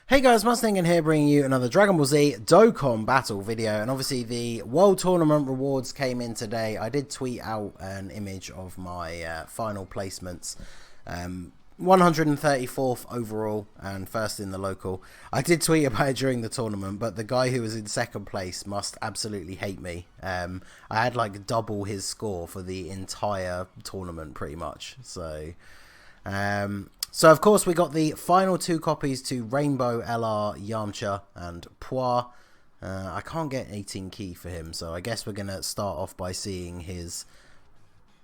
Hey guys, Ningen here bringing you another Dragon Ball Z Dokkan battle video, and obviously the World Tournament rewards came in today. I did tweet out an image of my final placements, 134th overall and first in the local. I did tweet about it during the tournament, but the guy who was in second place must absolutely hate me. I had like double his score for the entire tournament pretty much, so of course we got the final two copies to Rainbow LR, Yamcha and Puar. I can't get 18 key for him, so I guess we're going to start off by seeing his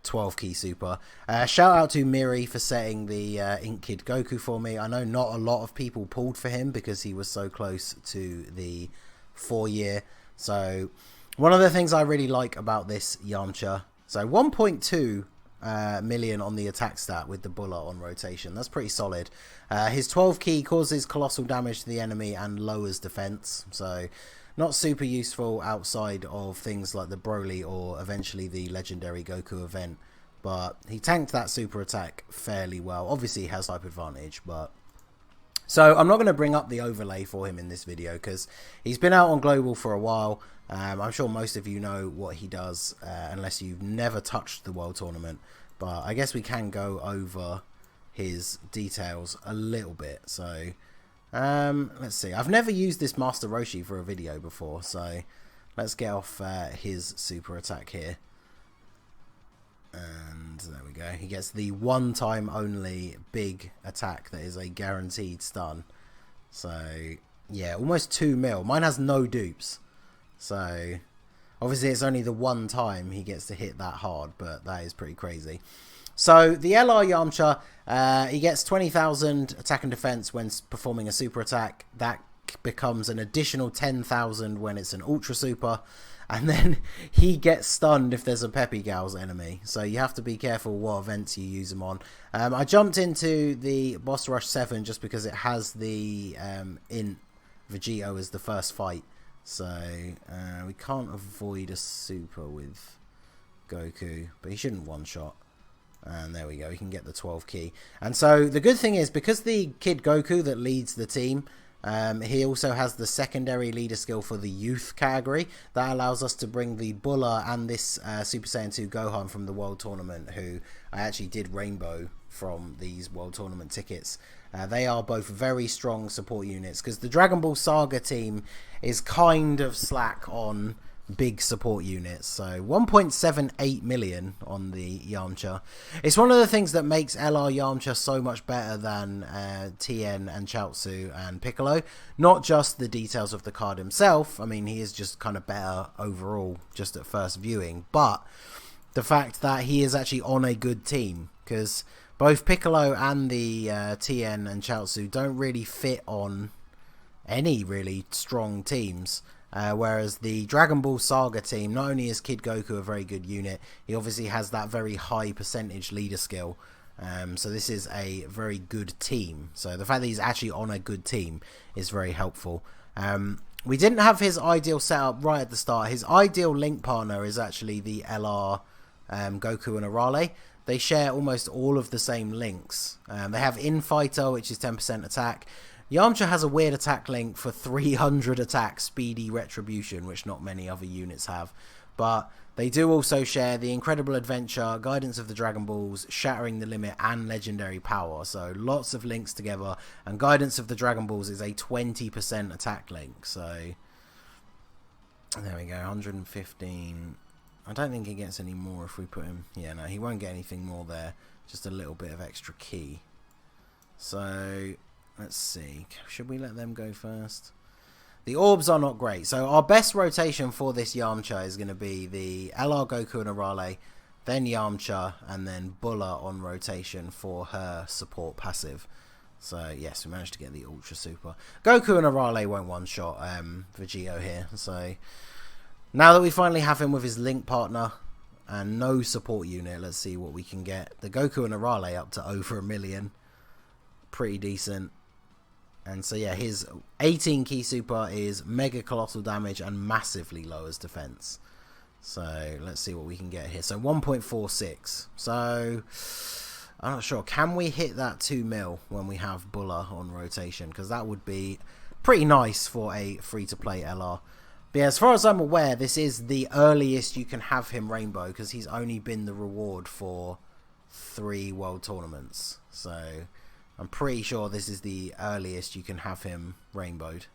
12 key super. Shout out to Miri for setting the Ink Kid Goku for me. I know not a lot of people pulled for him because he was so close to the 4-year. So one of the things I really like about this Yamcha, so 1.2 million on the attack stat with the Buller on rotation. That's pretty solid. His 12 key causes colossal damage to the enemy and lowers defense, so not super useful outside of things like the Broly or eventually the legendary Goku event, but he tanked that super attack fairly well. Obviously he has type advantage, but so I'm not going to bring up the overlay for him in this video because he's been out on global for a while. I'm sure most of you know what he does unless you've never touched the World Tournament, but I guess we can go over his details a little bit. So let's see, I've never used this Master Roshi for a video before, so let's get off his super attack here. And there we go, he gets the one time only big attack that is a guaranteed stun. So yeah, almost 2 mil. Mine has no dupes, so obviously it's only the one time he gets to hit that hard, but that is pretty crazy. So the LR Yamcha, he gets 20,000 attack and defense when performing a super attack. That becomes an additional 10,000 when it's an ultra super, and then he gets stunned if there's a Peppy Gals enemy, so you have to be careful what events you use him on. I jumped into the Boss Rush 7 just because it has the Int Vegito as the first fight, so we can't avoid a super with Goku, but he shouldn't one-shot. And there we go, he can get the 12 key. And so the good thing is, because the Kid Goku that leads the team, he also has the secondary leader skill for the youth category. That allows us to bring the Buller and this Super Saiyan 2 Gohan from the World Tournament, who I actually did Rainbow from these World Tournament tickets. They are both very strong support units, because the Dragon Ball Saga team is kind of slack on big support units. So 1.78 million on the Yamcha. It's one of the things that makes LR Yamcha so much better than Tien and Chaozu and Piccolo. Not just the details of the card himself, I mean he is just kind of better overall just at first viewing, but the fact that he is actually on a good team, because both Piccolo and the Tien and Chaozu don't really fit on any really strong teams. Whereas the Dragon Ball Saga team, not only is Kid Goku a very good unit, he obviously has that very high percentage leader skill. So this is a very good team. So the fact that he's actually on a good team is very helpful. We didn't have his ideal setup right at the start. His ideal link partner is actually the LR Goku and Arale. They share almost all of the same links. They have Infighter, which is 10% attack. Yamcha has a weird attack link for 300 attack speedy retribution, which not many other units have. But they do also share the Incredible Adventure, Guidance of the Dragon Balls, Shattering the Limit, and Legendary Power. So lots of links together. And Guidance of the Dragon Balls is a 20% attack link. So there we go, 115. I don't think he gets any more if we put him. Yeah, no, he won't get anything more there. Just a little bit of extra key. So let's see, should we let them go first? The orbs are not great, so our best rotation for this Yamcha is going to be the LR Goku and Arale, then Yamcha, and then Buller on rotation for her support passive. So yes, we managed to get the ultra super. Goku and Arale won't one-shot Vegito here, so now that we finally have him with his link partner and no support unit, let's see what we can get. The Goku and Arale up to over 1 million, pretty decent. And so yeah, his 18 key super is mega colossal damage and massively lowers defense. So let's see what we can get here. So 1.46. So I'm not sure. Can we hit that 2 mil when we have Buller on rotation? Because that would be pretty nice for a free-to-play LR. But yeah, as far as I'm aware, this is the earliest you can have him rainbow, because he's only been the reward for 3 world tournaments. So I'm pretty sure this is the earliest you can have him rainbowed.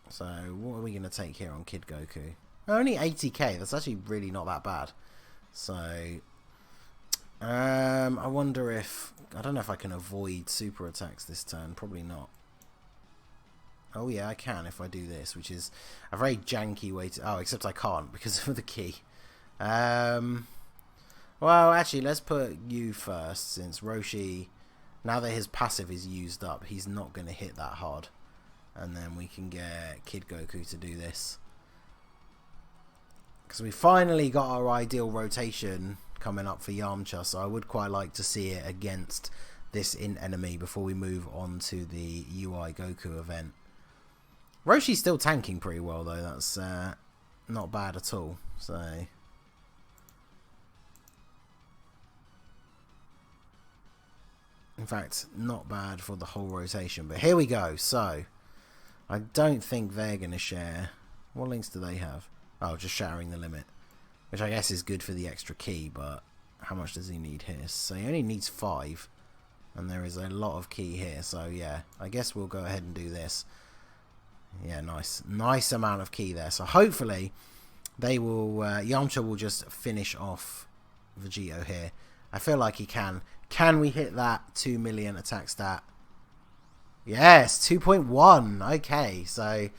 So what are we going to take here on Kid Goku? Only 80k. That's actually really not that bad. So I wonder if... I don't know if I can avoid super attacks this turn. Probably not. Oh yeah, I can if I do this, which is a very janky way to... Oh, except I can't because of the key. Well, actually, let's put you first, since Roshi, now that his passive is used up, he's not going to hit that hard. And then we can get Kid Goku to do this. Because we finally got our ideal rotation coming up for Yamcha, so I would quite like to see it against this int enemy before we move on to the UI Goku event. Roshi's still tanking pretty well though, that's not bad at all. So in fact, not bad for the whole rotation. But here we go. So I don't think they're going to share. What links do they have? Oh, just shattering the limit, which I guess is good for the extra key, but how much does he need here? So he only needs 5, and there is a lot of key here. So yeah, I guess we'll go ahead and do this. Yeah, nice amount of key there. So hopefully they will, Yamcha will just finish off Vegito here. I feel like he can. Can we hit that 2 million attack stat? Yes, 2.1. Okay, so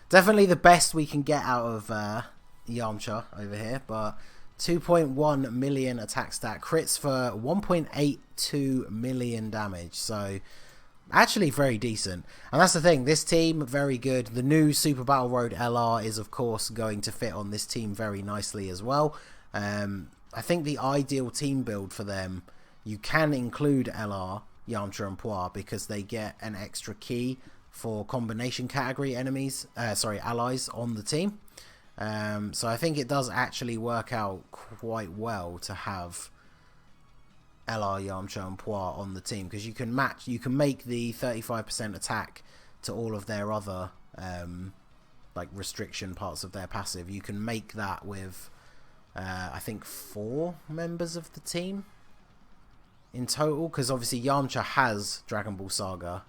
definitely the best we can get out of Yamcha over here. But 2.1 million attack stat. Crits for 1.82 million damage. So actually very decent. And that's the thing. This team, very good. The new Super Battle Road LR is, of course, going to fit on this team very nicely as well. I think the ideal team build for them, you can include LR, Yamcha and Puar, because they get an extra key for combination category enemies, allies on the team. So I think it does actually work out quite well to have LR, Yamcha and Puar on the team, because you can make the 35% attack to all of their other like restriction parts of their passive. You can make that with I think 4 members of the team in total, because obviously Yamcha has Dragon Ball Saga.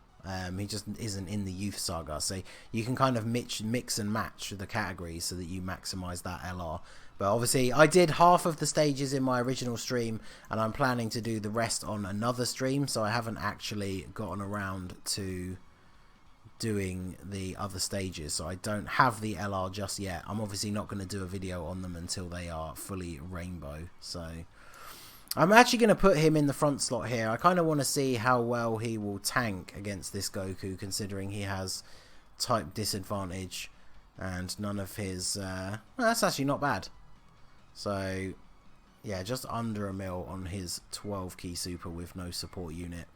He just isn't in the Youth Saga, so you can kind of mix and match the categories so that you maximize that LR. But obviously I did half of the stages in my original stream, and I'm planning to do the rest on another stream, so I haven't actually gotten around to doing the other stages, so I don't have the LR just yet. I'm obviously not going to do a video on them until they are fully rainbow. So I'm actually going to put him in the front slot here. I kind of want to see how well he will tank against this Goku, considering he has type disadvantage and none of his well, that's actually not bad. So yeah, just under a mil on his 12 key super with no support unit.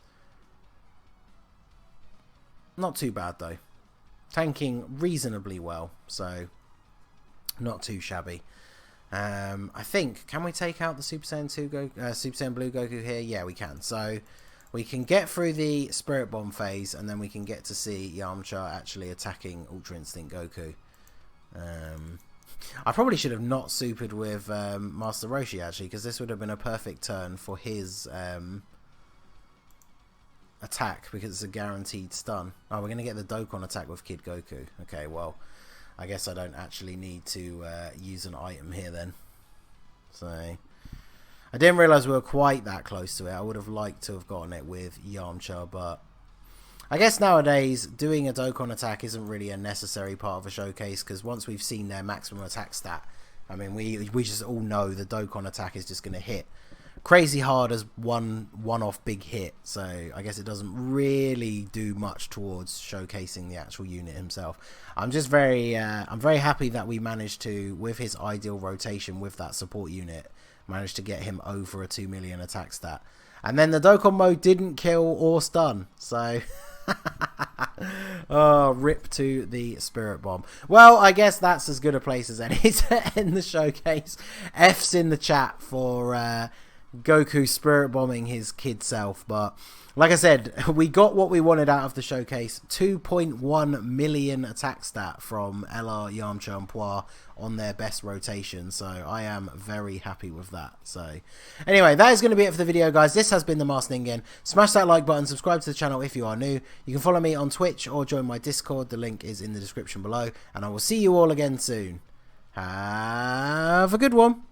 Not too bad though. Tanking reasonably well, so not too shabby. I think, can we take out the Super Saiyan 2 Super Saiyan Blue Goku here? Yeah, we can. So we can get through the Spirit Bomb phase, and then we can get to see Yamcha actually attacking Ultra Instinct Goku. I probably should have not supered with Master Roshi actually, because this would have been a perfect turn for his attack, because it's a guaranteed stun. Oh, we're going to get the Dokkan attack with Kid Goku. Okay, well, I guess I don't actually need to use an item here then. So I didn't realise we were quite that close to it. I would have liked to have gotten it with Yamcha, but I guess nowadays doing a Dokkan attack isn't really a necessary part of a showcase, because once we've seen their maximum attack stat, I mean, we just all know the Dokkan attack is just going to hit crazy hard as one-off big hit. So I guess it doesn't really do much towards showcasing the actual unit himself. I'm just I'm very happy that we managed to, with his ideal rotation with that support unit, managed to get him over a 2 million attack stat. And then the Dokkan mode didn't kill or stun, so Oh, rip to the Spirit Bomb. Well, I guess that's as good a place as any to end the showcase. F's in the chat for Goku Spirit Bombing his kid self. But like I said, we got what we wanted out of the showcase. 2.1 million attack stat from LR, Yamcha and Puar on their best rotation. So I am very happy with that. So anyway, that is going to be it for the video, guys. This has been the Masked Ningen. Smash that like button, subscribe to the channel if you are new. You can follow me on Twitch or join my Discord. The link is in the description below. And I will see you all again soon. Have a good one.